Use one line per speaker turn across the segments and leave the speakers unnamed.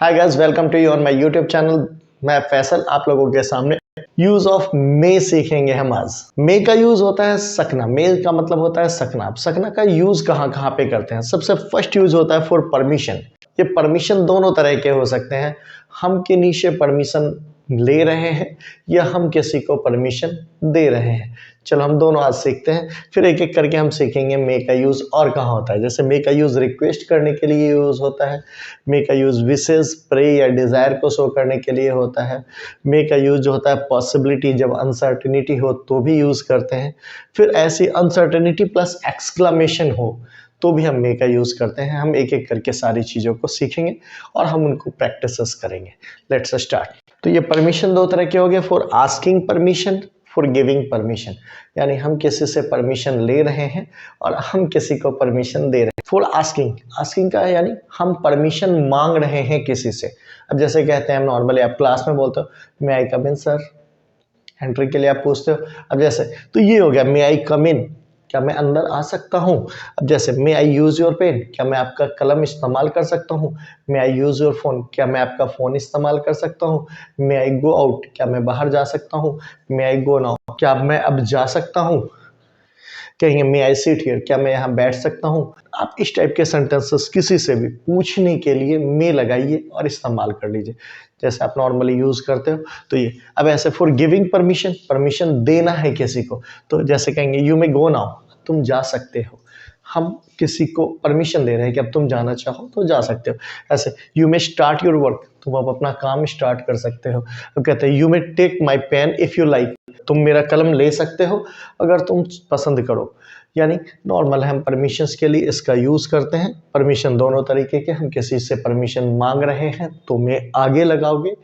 Hi guys, welcome to you on my YouTube channel. मैं फैसल आप लोगों के सामने यूज ऑफ मे सीखेंगे हम आज। मे का यूज होता है सकना। मे का मतलब होता है सकना। अब सकना का यूज कहाँ कहाँ पे करते हैं? सबसे फर्स्ट यूज होता है फॉर परमिशन। ये परमिशन दोनों तरह के हो सकते हैं। हम किन्हीं से परमिशन ले रहे हैं या हम किसी को परमिशन दे रहे हैं। चलो हम दोनों आज सीखते हैं, फिर एक एक करके हम सीखेंगे मे का यूज और कहाँ होता है। जैसे मे का यूज रिक्वेस्ट करने के लिए यूज होता है। मे का यूज विशेस, प्रे या डिजायर को शो करने के लिए होता है। मे का यूज जो होता है पॉसिबिलिटी, जब अनसर्टिनिटी हो तो भी यूज करते हैं। फिर ऐसी अनसर्टिनिटी प्लस एक्सक्लामेशन हो तो भी हम मे का यूज करते हैं। हम एक एक करके सारी चीजों को सीखेंगे और हम उनको प्रैक्टिस करेंगे। Let's start. तो ये परमिशन दो तरह के हो गए, for asking permission, for giving permission. यानी हम किसी से परमिशन ले रहे हैं और हम किसी को परमिशन दे रहे हैं। फॉर आस्किंग, आस्किंग का है यानी हम परमिशन मांग रहे हैं किसी से। अब जैसे कहते हैं हम नॉर्मली, आप क्लास में बोलते हो may I come in sir, entry के लिए आप पूछते हो। अब जैसे तो ये हो गया मे आई कम इन, क्या मैं अंदर आ सकता हूँ। अब जैसे मे आई यूज योर पेन, क्या मैं आपका कलम इस्तेमाल कर सकता हूँ। मे आई यूज योर फोन, क्या मैं आपका फोन इस्तेमाल कर सकता हूँ। मे आई गो आउट, क्या मैं बाहर जा सकता हूँ। मे आई गो नाउ, क्या मैं अब जा सकता हूँ। कहेंगे मे आई सीट हियर, क्या मैं यहाँ बैठ सकता हूँ। आप इस टाइप के सेंटेंसेस किसी से भी पूछने के लिए मे लगाइए और इस्तेमाल कर लीजिए जैसे आप नॉर्मली यूज करते हो। तो ये अब ऐसे फॉर गिविंग परमिशन, परमिशन देना है किसी को, तो जैसे कहेंगे यू मे गो नाउ, तुम जा सकते हो। हम किसी को परमिशन दे रहे हैं कि अब तुम जाना चाहो तो जा सकते हो। ऐसे you may start your work, तुम अब अपना काम स्टार्ट कर सकते हो। अब कहते हैं you may take my pen if you like, तुम मेरा कलम ले सकते हो अगर तुम पसंद करो। यानी नॉर्मल हम परमिशंस के लिए इसका यूज करते हैं। परमिशन दोनों तरीके के, हम किसी से परमिशन मांग रहे हैं तो मैं आगे लगाओगे,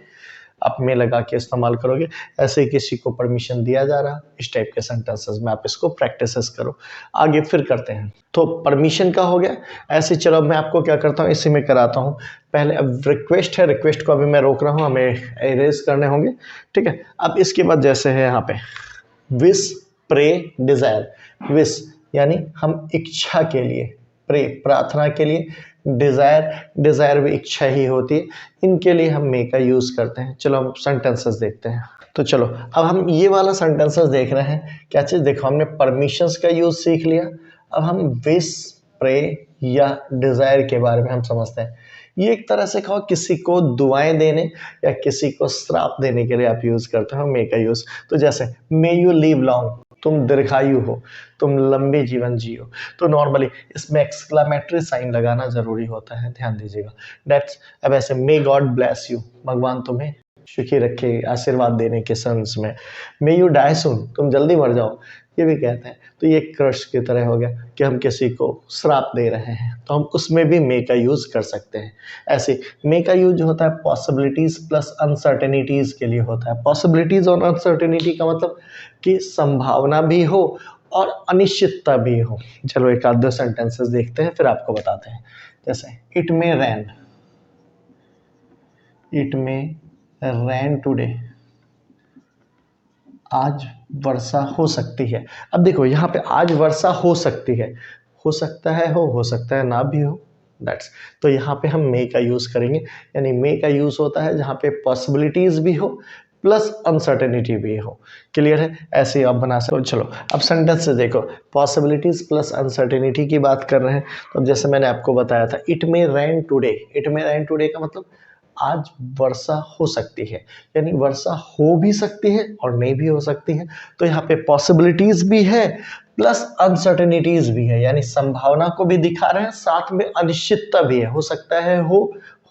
आप में लगा के इस्तेमाल करोगे। ऐसे ही किसी को परमिशन दिया जा रहा, इस टाइप के सेंटेंसेस में आप इसको प्रैक्टिस करो। आगे फिर करते हैं। तो परमिशन का हो गया। ऐसे चलो मैं आपको क्या करता हूँ, इसी में कराता हूँ। पहले अब रिक्वेस्ट है, रिक्वेस्ट को अभी मैं रोक रहा हूँ, हमें एरेज करने होंगे, ठीक है। अब इसके बाद जैसे है यहाँ पे विश, प्रे, डिजायर। विश यानी हम इच्छा के लिए, प्रे प्रार्थना के लिए, डिजायर, डिजायर भी इच्छा ही होती है। इनके लिए हम मे का यूज करते हैं। चलो हम सेंटेंसेस देखते हैं। तो चलो अब हम ये वाला सेंटेंसेस देख रहे हैं। क्या चीज देखो, हमने परमिशंस का यूज सीख लिया। अब हम विश, प्रे या डिजायर के बारे में हम समझते हैं। ये एक तरह से कहो किसी को दुआएं देने या किसी को श्राप देने के लिए आप यूज करते हो मे का यूज। तो जैसे मे यू लिव लॉन्ग, तुम दीर्घायु हो, तुम लंबे जीवन जियो। तो नॉर्मली इसमें एक्सक्लामेटरी साइन लगाना जरूरी होता है, ध्यान दीजिएगा। दैट्स अब ऐसे मे गॉड ब्लेस यू, भगवान तुम्हें सुखी रखे, आशीर्वाद देने के सेंस में। मे यू डाई सून, तुम जल्दी मर जाओ, ये भी कहते हैं। तो ये कर्स की तरह हो गया कि हम किसी को श्राप दे रहे हैं, तो हम उसमें भी मे का यूज कर सकते हैं। ऐसे मे का यूज होता है पॉसिबिलिटीज प्लस अनसर्टेनिटीज के लिए होता है। पॉसिबिलिटीज और अनसर्टेनिटी का मतलब कि संभावना भी हो और अनिश्चितता भी हो। चलो एक आध दो सेंटेंसेस देखते हैं फिर आपको बताते हैं। जैसे it may rain, it may rain today, आज वर्षा हो सकती है। अब देखो यहाँ पे आज वर्षा हो सकती है, हो सकता है हो सकता है ना भी हो। दैट्स तो यहाँ पे हम मे का यूज करेंगे। यानी मे का यूज होता है जहाँ पे पॉसिबिलिटीज भी हो प्लस अनसर्टेनिटी भी हो। क्लियर है? ऐसे आप बना सकते हो। चलो अब सेंटेंस से देखो, पॉसिबिलिटीज प्लस अनसर्टेनिटी की बात कर रहे हैं। तो अब जैसे मैंने आपको बताया था it may rain today, it may rain today का मतलब आज वर्षा हो सकती है। यानी वर्षा हो भी सकती है और नहीं भी हो सकती है। तो यहाँ पे पॉसिबिलिटीज भी है प्लस अनसर्टेनिटीज भी है, यानी संभावना को भी दिखा रहे हैं, साथ में अनिश्चितता भी है, हो सकता है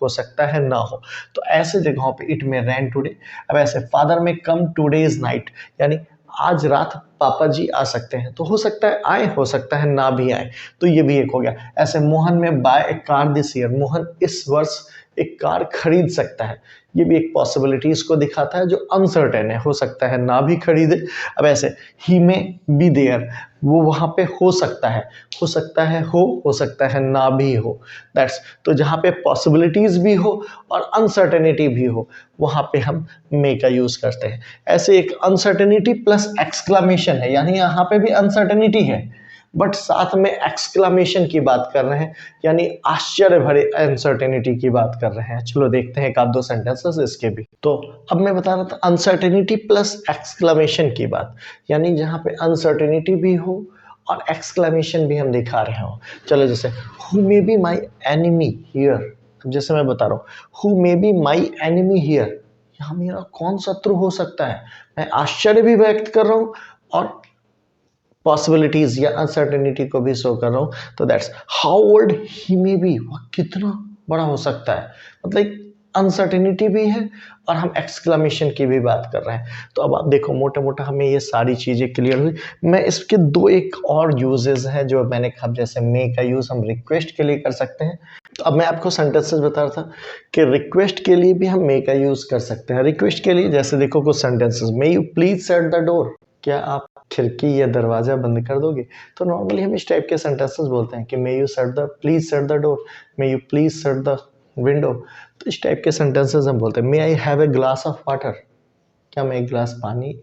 हो सकता है ना हो। तो ऐसे जगहों पे इट में रैन टुडे। अब ऐसे फादर में कम टुडे इज नाइट, यानी आज रात पापा जी आ सकते हैं, तो हो सकता है आए, हो सकता है ना भी आए। तो ये भी एक हो गया। ऐसे Mohan may buy a car this year, Mohan इस वर्ष एक कार खरीद सकता है। ये भी एक पॉसिबिलिटीज को दिखाता है जो अनसर्टेन है, हो सकता है ना भी खरीदे। अब ऐसे ही में बी देयर, वो वहां पे हो सकता है, हो सकता है हो सकता है ना भी हो। दैट्स तो जहाँ पे पॉसिबिलिटीज भी हो और अनसर्टेनिटी भी हो वहां पे हम मे का यूज करते हैं। ऐसे एक अनसर्टेनिटी प्लस एक्सक्लामेशन है, यानी यहाँ पे भी अनसर्टेनिटी है बट साथ में एक्सक्लामेशन की बात कर रहे हैं, यानी आश्चर्य भरे अनसर्टेनिटी की बात कर रहे हैं। चलो देखते हैं एक आध दो सेंटेंसेस इसके भी। तो अब मैं बता रहा था अनसर्टेनिटी प्लस एक्सक्लामेशन की बात, यानी जहाँ पे अनसर्टेनिटी भी हो और एक्सक्लामेशन भी हम दिखा रहे हो। चलो जैसे who may be my enemy here, जैसे मैं बता रहा हूँ who may be my enemy here, यहाँ मेरा कौन शत्रु हो सकता है, मैं आश्चर्य भी व्यक्त कर रहा हूँ और पॉसिबिलिटीज या अनसर्टेनिटी को भी शो कर रहा हूँ। तो that's how old he may be, वह कितना बड़ा हो सकता है, मतलब अनसर्टेनिटी भी है और हम एक्सक्लामेशन की भी बात कर रहे हैं। तो अब आप देखो मोटा मोटा हमें ये सारी चीज़ें क्लियर हुई। मैं इसके दो एक और यूजेस हैं जो मैंने कहा, जैसे मे का यूज़ हम रिक्वेस्ट के लिए कर सकते हैं। तो अब मैं आपको सेंटेंसेस बता रहा था कि रिक्वेस्ट के लिए भी हम मे का यूज़ कर सकते हैं। रिक्वेस्ट के लिए जैसे देखो कुछ sentences, may you please shut the door, क्या आप खिड़की या दरवाज़ा बंद कर दोगे। तो नॉर्मली हम इस टाइप के सेंटेंसेस बोलते हैं कि may you shut the, please shut the door, may you please shut the window. तो इस टाइप के सेंटेंसेस हम बोलते हैं। May I have a glass of water, क्या मैं एक गिलास पानी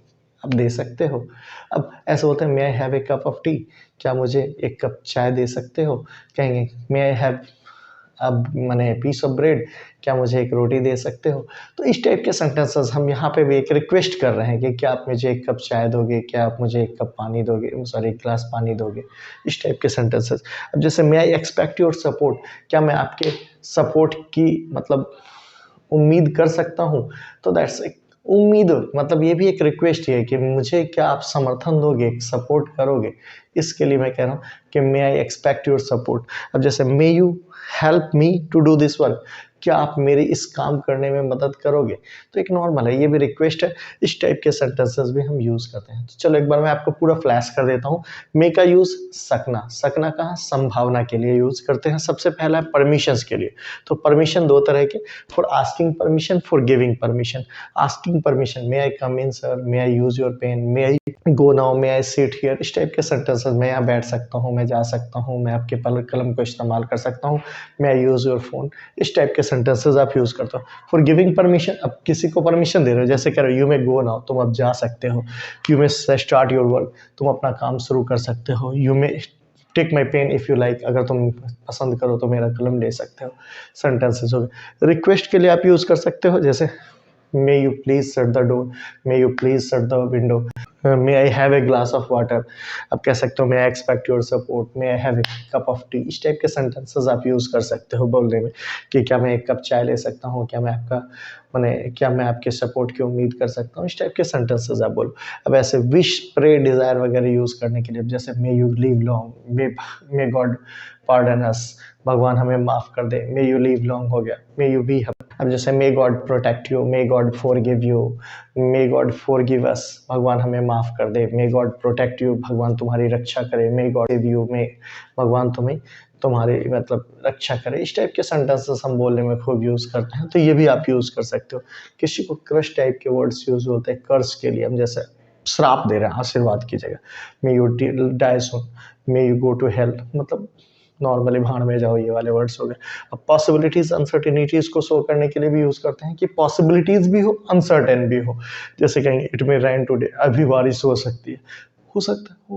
आप दे सकते हो। अब ऐसे बोलते हैं may I have a cup of tea, क्या मुझे एक कप चाय दे सकते हो। कहेंगे मे आई हैव अब मैंने पीस ऑफ ब्रेड, क्या मुझे एक रोटी दे सकते हो। तो इस टाइप के सेंटेंसेस हम यहाँ पे भी एक रिक्वेस्ट कर रहे हैं कि क्या आप मुझे एक कप चाय दोगे, क्या आप मुझे एक कप पानी दोगे, सॉरी एक गिलास पानी दोगे, इस टाइप के सेंटेंसेस। अब जैसे मे आई एक्सपेक्ट योर सपोर्ट, क्या मैं आपके सपोर्ट की मतलब उम्मीद कर सकता हूँ। तो दैट्स उम्मीद, मतलब ये भी एक रिक्वेस्ट ही है कि मुझे क्या आप समर्थन दोगे, सपोर्ट करोगे। इसके लिए मैं कह रहा हूँ कि may I expect your support. अब जैसे may you help me to do this work, क्या आप मेरे इस काम करने में मदद करोगे। तो एक नॉर्मल है, ये भी रिक्वेस्ट है। इस टाइप के सेंटेंसेस भी हम यूज़ करते हैं। तो चलो एक बार मैं आपको पूरा फ्लैश कर देता हूँ। मे का यूज़ सकना, सकना कहाँ, संभावना के लिए यूज़ करते हैं। सबसे पहला है परमिशंस के लिए। तो परमिशन दो तरह के, for asking permission, for giving permission. Asking permission, may I come in sir, may I use your pen, may I go now, may I sit here. इस टाइप के सेंटेंसेस, मैं यहाँ बैठ सकता हूँ, मैं जा सकता हूँ, मैं आपके कलम को इस्तेमाल कर सकता हूँ, मे आई यूज़ योर फोन। इस टाइप के सेंटेंसेस आप यूज़ करते हो। फॉर गिविंग परमिशन, अब किसी को परमिशन दे रहे हो, जैसे कह रहे हो यू मे गो नाउ, तुम अब जा सकते हो। You may start your work, तुम अपना काम शुरू कर सकते हो। You may take my pen if you like, अगर तुम पसंद करो तो मेरा कलम ले सकते हो। सेंटेंसेस हो गए। रिक्वेस्ट के लिए आप यूज़ कर सकते हो, जैसे may you please shut the door, may you please shut the window, may I have a glass of water. अब कह सकते हो may I expect your support, may I have a cup of tea. इस type के sentences आप use कर सकते हो बोलने में कि क्या मैं एक कप चाय ले सकता हूँ, क्या मैं आपका मैंने क्या मैं आपके सपोर्ट की उम्मीद कर सकता हूँ। इस टाइप के सेंटेंसेस आप बोलो। अब ऐसे विश, प्रे, डिज़ायर वगैरह यूज़ करने के लिए, जैसे may you live long, may God pardon us, भगवान हमें माफ़ कर दे। मे यू लिव लॉन्ग हो गया, मे यू बी। अब जैसे may God protect you, may God forgive you, may God forgive us, भगवान हमें माफ़ कर दे। मे गॉड प्रोटेक्ट यू, भगवान तुम्हारी रक्षा करे। May God save you, may भगवान तुम्हें तुम्हारी मतलब रक्षा करे। इस टाइप के सेंटेंसेस हम बोलने में खूब यूज़ करते हैं। तो ये भी आप यूज़ कर सकते हो। किसी को क्रश टाइप के वर्ड्स यूज़ होते हैं कर्ज के लिए, हम जैसे श्राप दे रहे हैं आशीर्वाद की जगह, may you die soon, may you go to hell, मतलब नॉर्मली भाड़ में जाओ, ये वाले वर्ड्स हो गए। अब पॉसिबिलिटीज अनसर्टेनिटीज को शो करने के लिए भी यूज करते हैं कि पॉसिबिलिटीज भी हो, अनसर्टेन भी हो। जैसे कहेंगे इट मे रेन टुडे, अभी बारिश हो सकती है, हो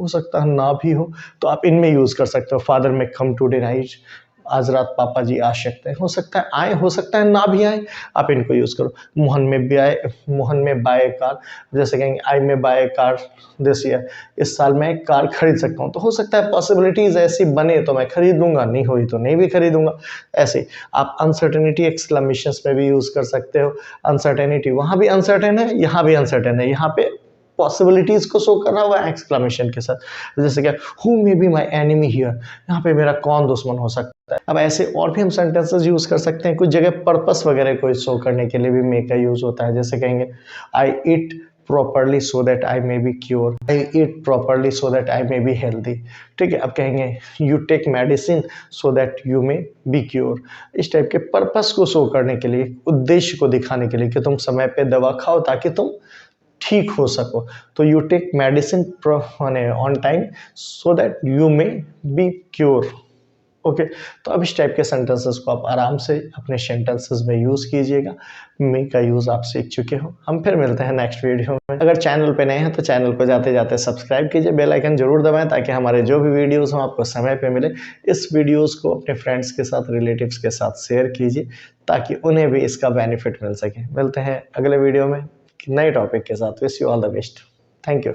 सकता है ना भी हो, तो आप इनमें यूज कर सकते हो। फादर में कम टुडे नाइट, आज रात पापा जी आ सकते हैं, हो सकता है आए, हो सकता है ना भी आए, आप इनको यूज करो। मोहन में भी आए, मोहन में बाय कार, जैसे कहेंगे आई में बाय कार दिस ईयर, इस साल मैं एक कार खरीद सकता हूँ। तो हो सकता है पॉसिबिलिटीज ऐसी बने तो मैं खरीद लूंगा, नहीं हुई तो नहीं भी खरीदूंगा। ऐसे आप अनसर्टेनिटी एक्सक्लेमेशंस में भी यूज कर सकते हो। अनसर्टेनिटी वहां भी अनसर्टेन है, यहाँ भी अनसर्टेन है, यहाँ पे पॉसिबिलिटीज को शो करना हुआ एक्सक्लेमेशन के साथ। जैसे क्या who may be my enemy here, यहाँ पे मेरा कौन दुश्मन हो सकता है। अब ऐसे और भी हम सेंटेंसेस यूज कर सकते हैं। कुछ जगह पर्पस वगैरह को शो करने के लिए भी मे का यूज होता है। जैसे कहेंगे आई ईट properly so that I may be cured, I eat properly so that I may be healthy। ठीक है। अब कहेंगे you take medicine so that you may be cured। इस टाइप के पर्पस को शो करने के लिए, उद्देश्य को दिखाने के लिए कि तुम समय पे दवा खाओ ताकि तुम ठीक हो सको। तो you take medicine on time so that you may be cure. Okay, तो अब इस टाइप के सेंटेंसेस को आप आराम से अपने सेंटेंसेस में यूज़ कीजिएगा। मे का यूज़ आप सीख चुके हो। हम फिर मिलते हैं नेक्स्ट वीडियो में। अगर चैनल पे नए हैं तो चैनल को जाते जाते सब्सक्राइब कीजिए, बेल आइकन जरूर दबाएं ताकि हमारे जो भी वीडियोस हों आपको समय पे मिले। इस वीडियोस को अपने फ्रेंड्स के साथ, रिलेटिव्स के साथ शेयर कीजिए ताकि उन्हें भी इसका बेनिफिट मिल सके। मिलते हैं अगले वीडियो में नए टॉपिक के साथ। Wish you all the best. Thank you.